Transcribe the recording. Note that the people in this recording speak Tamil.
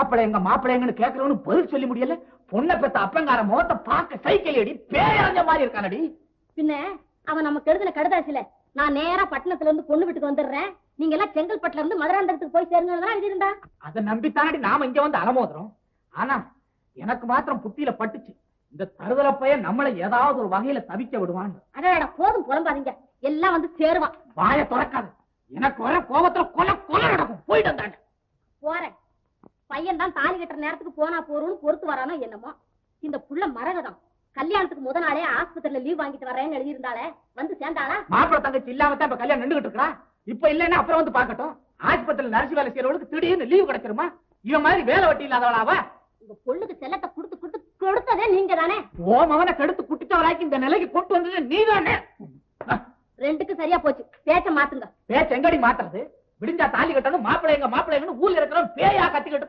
மாப்பிள்ளைங்கன்னு கேக்குறவனு பதில் சொல்லி முடியல. பொண்ணை பெத்த அப்பங்கார முகத்தை பார்க்க சைக்கிள் அடி பேரஞ்ச மாதிரி இருக்கானடி. பின்ன அவன் நமக்கு எழுதின கடுதாசில நான் நேரா பட்டணத்துல இருந்து பொண்ணு வீட்டுக்கு வந்துடுறேன், நீங்க எல்லாம் செங்கல்பட்டுல இருந்து மதுராந்தகத்துக்கு போய் சேருங்கன்னு எழுதிருந்தா. அதை நம்பித்தானடி நாம இங்க வந்து அலமோதுறோம். ஆனா எனக்கு மாத்திரம் புத்தியில பட்டுச்சு, இந்த தருதலப்பைய நம்மளை ஏதாவது ஒரு வகையில தவிக்க விடுவான். அடடா போதும் புலம்பாதீங்க, எல்லாம் வந்து சேருவான். வாய திறக்காது, எனக்கு வர கோபத்துல கொலை கொலை நடக்கும். போயிட்டு வந்தாங்க. போறேன். பையன் தான் தாலி கட்டுற நேரத்துக்கு போனா போறோம்னு பொறுத்து வரானோ என்னமோ. இந்த புள்ள மரகதம் கல்யாணத்துக்கு முத நாளே ஆஸ்பத்திரியில லீவ் வாங்கிட்டு வரேன்னு எழுதியிருந்தாலே, வந்து சேர்ந்தாளா? மாப்பிள்ளை தங்கச்சி இல்லாம தான் இப்ப கல்யாணம் நின்றுகிட்டு இருக்கா. இப்ப இல்லன்னா அப்புறம் வந்து பாக்கட்டும். ஆஸ்பத்திரியில நர்ஸ் வேலை செய்யறவளுக்கு திடீர்னு லீவு கிடைச்சிருமா? இவன் மாதிரி வேலை வட்டி இல்லாதவளாவா? உங்க பொண்ணுக்கு செல்லத்தை கொடுத்து கொடுத்து கொடுத்ததே நீங்க தானே. ஓ மவனை கெடுத்து குட்டிச்சவராக்கி இந்த நிலைக்கு கொண்டு வந்தது நீ தானே. ரெண்டுக்கும் சரியா போச்சு, பேச்ச மாத்துங்க. பேச்ச எங்கடி மாத்துறது? விடிஞ்சா தாலி கட்டணும், மாப்பிள்ளைங்கன்னு ஊர்ல இருக்கிற பேயா கத்திக்கிட்டு